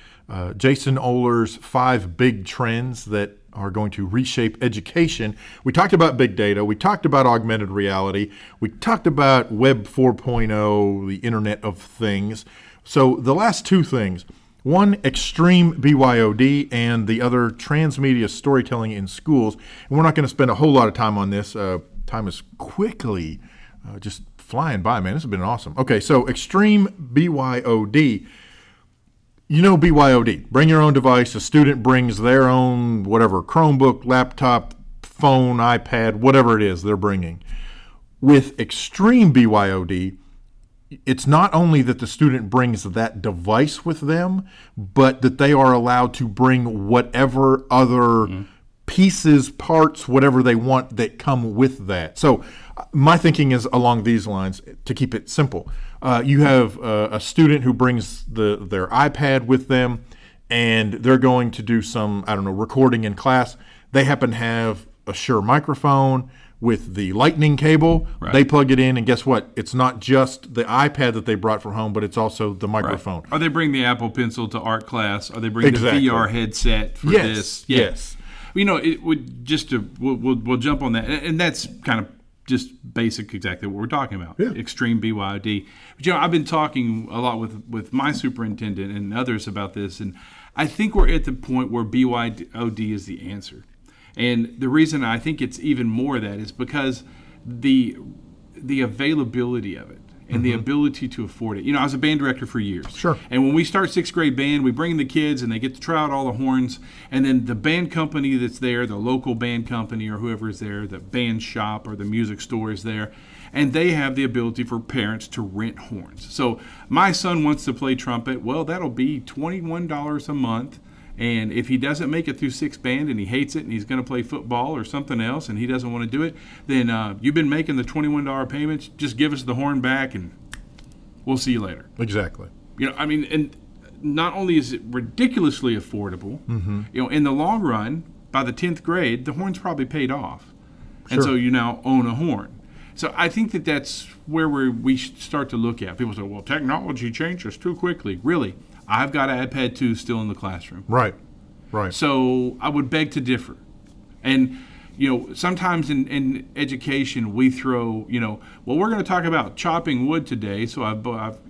Jason Oler's 5 big trends that are going to reshape education. We talked about big data. We talked about augmented reality. We talked about Web 4.0, the Internet of Things. So the last 2 things. One, extreme BYOD, and the other, transmedia storytelling in schools. And we're not going to spend a whole lot of time on this. Time is quickly just flying by, man. This has been awesome. Okay, so extreme BYOD. You know BYOD. Bring your own device. A student brings their own, whatever, Chromebook, laptop, phone, iPad, whatever it is they're bringing. With extreme BYOD, it's not only that the student brings that device with them, but that they are allowed to bring whatever other pieces, parts, whatever they want that come with that. So my thinking is along these lines, to keep it simple. You have a student who brings their iPad with them, and they're going to do some, recording in class. They happen to have a Shure microphone with the lightning cable. Right. They plug it in, and guess what? It's not just the iPad that they brought from home, but it's also the microphone. Or they bring the Apple Pencil to art class, or they bring Exactly. the VR headset for Yes, this. yes. You know, it would we'll jump on that, and that's kind of just basic, exactly what we're talking about. Yeah. Extreme BYOD. But I've been talking a lot with my superintendent and others about this, and I think we're at the point where BYOD is the answer. And the reason I think it's even more of that is because the availability of it and the ability to afford it. I was a band director for years. Sure. And when we start 6th grade band, we bring the kids and they get to try out all the horns. And then the band company that's there, the local band company or whoever is there, the band shop or the music store is there. And they have the ability for parents to rent horns. So my son wants to play trumpet. Well, that'll be $21 a month. And if he doesn't make it through 6th band and he hates it and he's going to play football or something else and he doesn't want to do it, then you've been making the $21 payments. Just give us the horn back and we'll see you later. Exactly. And not only is it ridiculously affordable, in the long run, by the 10th grade, the horn's probably paid off. And Sure. so you now own a horn. So I think that's where we start to look at. People say, well, technology changes too quickly. Really? I've got an iPad 2 still in the classroom. Right. So I would beg to differ. And, sometimes in education we throw, well, we're going to talk about chopping wood today. So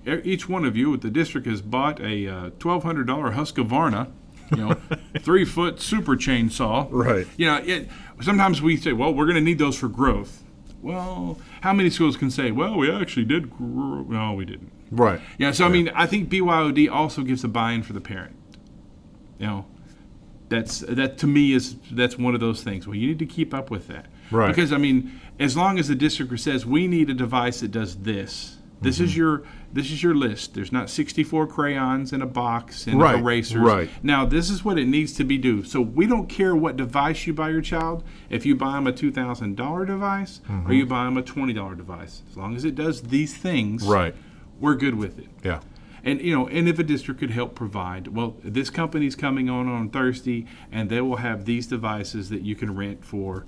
each one of you at the district has bought a $1,200 Husqvarna, 3-foot super chainsaw. Right. Sometimes we say, well, we're going to need those for growth. Well, how many schools can say, well, we actually did grow? No, we didn't. Right. I mean, I think BYOD also gives a buy-in for the parent. That to me that's one of those things. Well, you need to keep up with that. Right. Because, I mean, as long as the district says we need a device that does this, this is your list. There's not 64 crayons in a box and Right, erasers. right. Now, this is what it needs to be do. So we don't care what device you buy your child. If you buy them a $2,000 device or you buy them a $20 device, as long as it does these things, Right. we're good with it. Yeah. And and if a district could help provide, well, this company's coming on Thursday, and they will have these devices that you can rent for.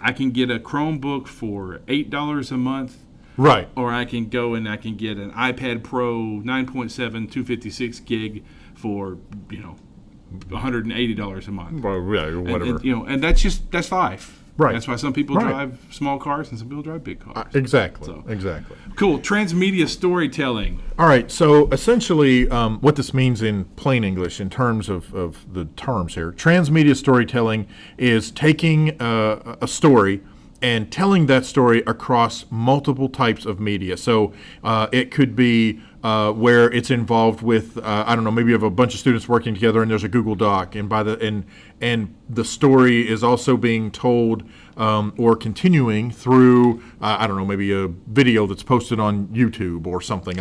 I can get a Chromebook for $8 a month, Right. or I can go and I can get an iPad Pro 9.7 256 gig for $180 a month. Well, yeah, or whatever. And that's life. Right. That's why some people Right. drive small cars and some people drive big cars. Exactly. So. Exactly. Cool. Transmedia storytelling. All right. So essentially, what this means in plain English, in terms of the terms here, transmedia storytelling is taking a story and telling that story across multiple types of media. So it could be where it's involved with I don't know, maybe you have a bunch of students working together and there's a Google Doc, and and the story is also being told or continuing through I don't know, maybe a video that's posted on YouTube or something.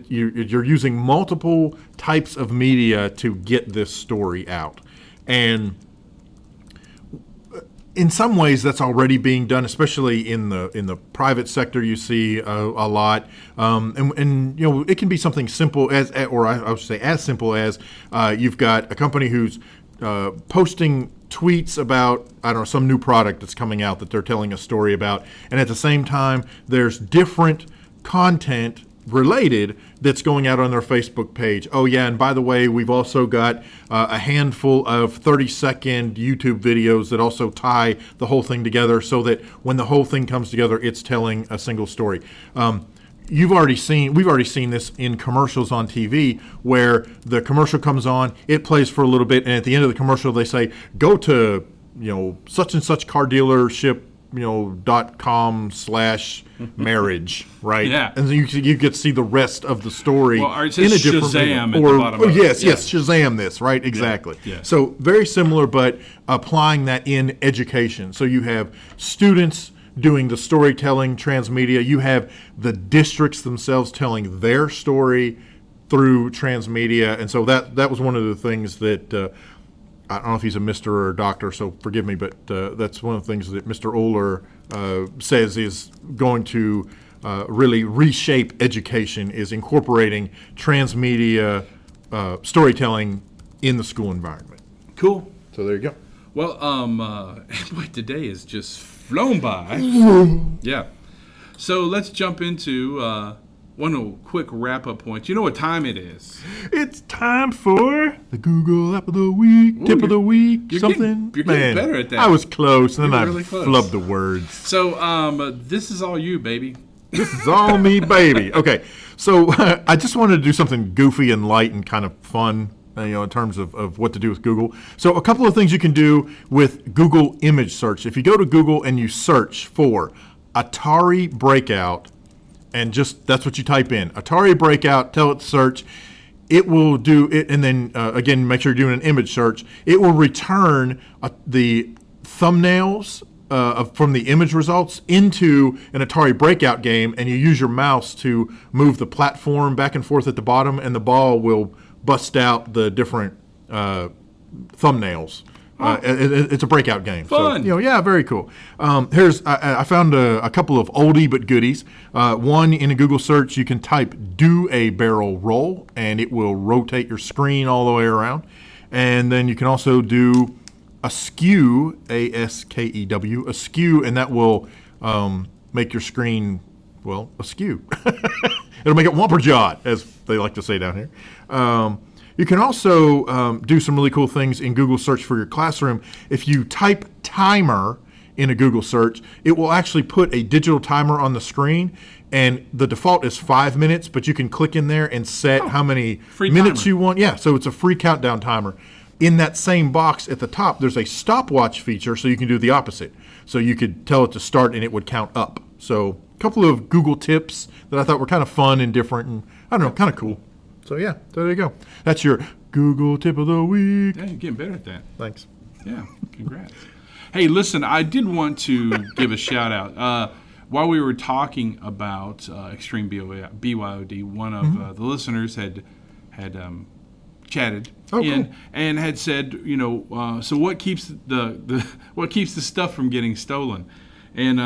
You're using multiple types of media to get this story out, and in some ways, that's already being done, especially in the private sector. You see a lot, and it can be something simple or I would say as simple as you've got a company who's posting tweets about, I don't know, some new product that's coming out that they're telling a story about, and at the same time, there's different content related that's going out on their Facebook page. Oh yeah, and by the way, we've also got a handful of 30-second YouTube videos that also tie the whole thing together, so that when the whole thing comes together, it's telling a single story. We've already seen this in commercials on TV, where the commercial comes on, it plays for a little bit, and at the end of the commercial, they say, "Go to such and such car dealership." .com/marriage, right? Yeah. And then you get to see the rest of the story or it in says a different Shazam video. at the bottom of it. Yes, Yeah. Shazam this, right? Exactly. Yeah. So very similar, but applying that in education. So you have students doing the storytelling, transmedia. You have the districts themselves telling their story through transmedia. And so that was one of the things that I don't know if he's a Mr. or a doctor, so forgive me, but that's one of the things that Mr. Oler says is going to really reshape education, is incorporating transmedia storytelling in the school environment. Cool. So there you go. Well, boy, today has just flown by. Yeah. So let's jump into one quick wrap-up point. You know what time it is? It's time for the Google App of the Week, Tip of the Week, you're something. You're getting better at that. I was close, and then I really close. flubbed the words. So this is all you, baby. This is all me, baby. Okay, so I just wanted to do something goofy and light and kind of fun, in terms of what to do with Google. So a couple of things you can do with Google image search. If you go to Google and you search for Atari Breakout, and just that's what you type in, Atari Breakout, tell it to search, it will do it, and then again, make sure you're doing an image search. It will return the thumbnails from the image results into an Atari Breakout game, and you use your mouse to move the platform back and forth at the bottom, and the ball will bust out the different thumbnails. It's a breakout game. Fun. So, yeah, very cool. I found a couple of oldie but goodies. One, in a Google search, you can type "do a barrel roll," and it will rotate your screen all the way around. And then you can also do askew, ASKEW, askew, and that will make your screen, well, askew. It'll make it whomperjawed, as they like to say down here. You can also do some really cool things in Google search for your classroom. If you type timer in a Google search, it will actually put a digital timer on the screen, and the default is 5 minutes, but you can click in there and set how many minutes timer. you want. Yeah, so it's a free countdown timer. In that same box at the top, there's a stopwatch feature, so you can do the opposite. So you could tell it to start and it would count up. So a couple of Google tips that I thought were kind of fun and different and, I don't know, kind of cool. So yeah, there you go. That's your Google Tip of the Week. Yeah, you're getting better at that. Thanks. Yeah, congrats. Hey, listen, I did want to give a shout out. While we were talking about extreme BYOD, one of the listeners had chatted in and had said, so what keeps the stuff from getting stolen? And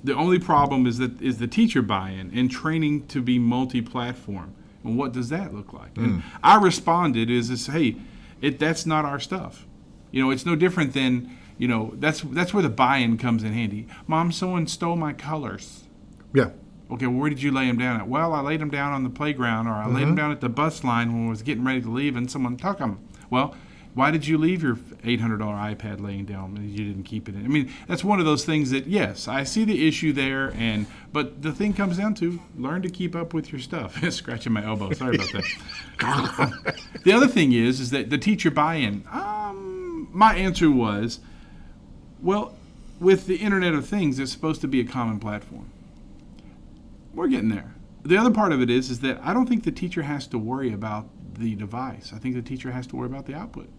the only problem is the teacher buy-in and training to be multi-platform. And what does that look like? And I responded hey, that's not our stuff. It's no different than, that's where the buy-in comes in handy. Mom, someone stole my colors. Yeah. Okay, well, where did you lay them down at? Well, I laid them down on the playground, or I laid them down at the bus line when I was getting ready to leave, and someone took them. Well, why did you leave your $800 iPad laying down and you didn't keep it in? I mean, that's one of those things that, yes, I see the issue there, but the thing comes down to learn to keep up with your stuff. Scratching my elbow. Sorry about that. The other thing is that the teacher buy-in. My answer was, well, with the Internet of Things, it's supposed to be a common platform. We're getting there. The other part of it is that I don't think the teacher has to worry about the device. I think the teacher has to worry about the output,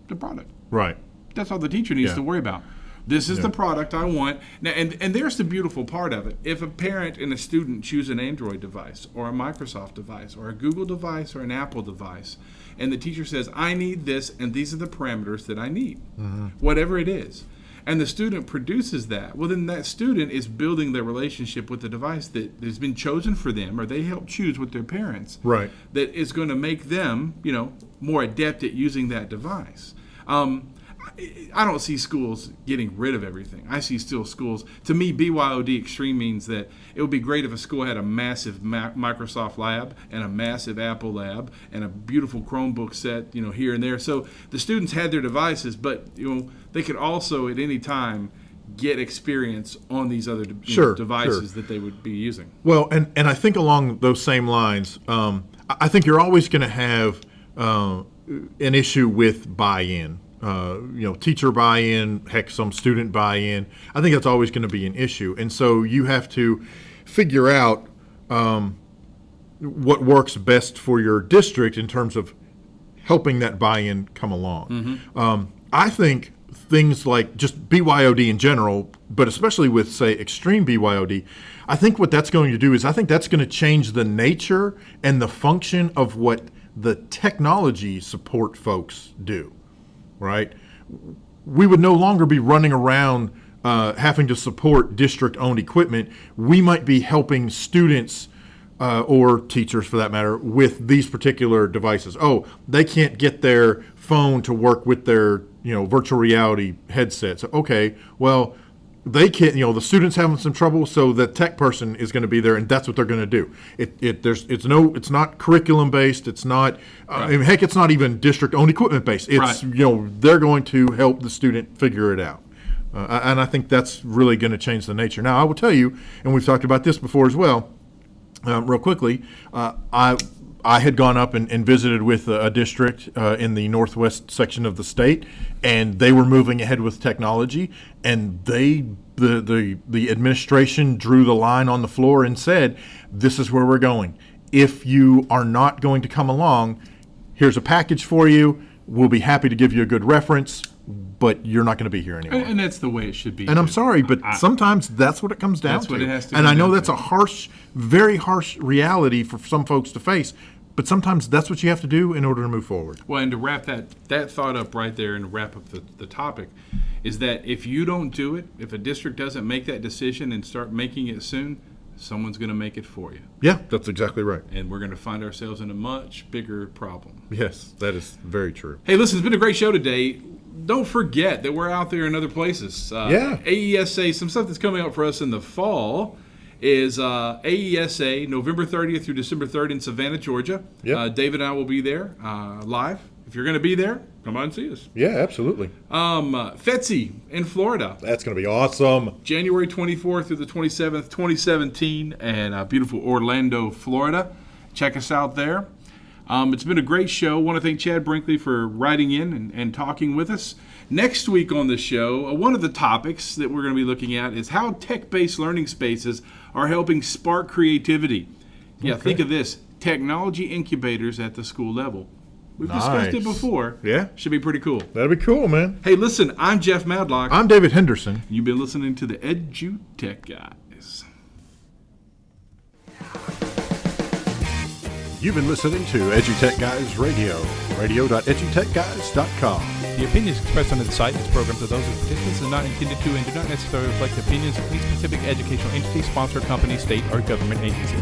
the product. Right. That's all the teacher needs to worry about. This is the product I want. Now, and there's the beautiful part of it. If a parent and a student choose an Android device or a Microsoft device or a Google device or an Apple device, and the teacher says, I need this, and these are the parameters that I need, whatever it is, and the student produces that, well, then that student is building their relationship with the device that has been chosen for them, or they help choose with their parents, right, that is going to make them, more adept at using that device. I don't see schools getting rid of everything. I see still schools. To me, BYOD extreme means that it would be great if a school had a massive Microsoft lab and a massive Apple lab and a beautiful Chromebook set, here and there. So the students had their devices, but they could also at any time get experience on these other devices that they would be using. Well, and I think along those same lines, I think you're always going to have an issue with buy-in. Teacher buy-in, heck, some student buy-in. I think that's always going to be an issue. And so you have to figure out what works best for your district in terms of helping that buy-in come along. I think things like just BYOD in general, but especially with, say, extreme BYOD, I think what that's going to do is I think that's going to change the nature and the function of what the technology support folks do. Right, we would no longer be running around having to support district-owned equipment. We might be helping students or teachers, for that matter, with these particular devices. Oh, they can't get their phone to work with their virtual reality headsets. Okay, well, they can't. The students having some trouble, so the tech person is going to be there, and that's what they're going to do. It's not curriculum based. It's not. Heck, it's not even district-owned equipment based. It's they're going to help the student figure it out, and I think that's really going to change the nature. Now, I will tell you, and we've talked about this before as well. Real quickly, I had gone up and visited with a district in the northwest section of the state, and they were moving ahead with technology, and the administration drew the line on the floor and said, this is where we're going. If you are not going to come along, here's a package for you. We'll be happy to give you a good reference, but you're not going to be here anymore. And that's the way it should be. And I'm sorry, but sometimes that's what it comes down to. That's what it has to be. And I know that's a harsh, very harsh reality for some folks to face, but sometimes that's what you have to do in order to move forward. Well, and to wrap that thought up right there and wrap up the topic, is that if you don't do it, if a district doesn't make that decision and start making it soon, someone's going to make it for you. Yeah, that's exactly right. And we're going to find ourselves in a much bigger problem. Yes, that is very true. Hey, listen, it's been a great show today. Don't forget that we're out there in other places. AESA, some stuff that's coming up for us in the fall is AESA, November 30th through December 3rd in Savannah, Georgia. Yep. David and I will be there live. If you're going to be there, come on and see us. Yeah, absolutely. FETSI in Florida. That's going to be awesome. January 24th through the 27th, 2017, and beautiful Orlando, Florida. Check us out there. It's been a great show. I want to thank Chad Brinkley for writing in and talking with us. Next week on the show, one of the topics that we're going to be looking at is how tech-based learning spaces are helping spark creativity. Yeah, think of this. Technology incubators at the school level. We've discussed it Nice. before. Yeah. Should be pretty cool. That'd be cool, man. Hey, listen, I'm Jeff Madlock. I'm David Henderson. You've been listening to the EduTech Guys. You've been listening to EduTech Guys Radio, radio.edutechguys.com. The opinions expressed on the site and its programs are those of participants and not intended to and do not necessarily reflect the opinions of any specific educational entity, sponsor, company, state, or government agency.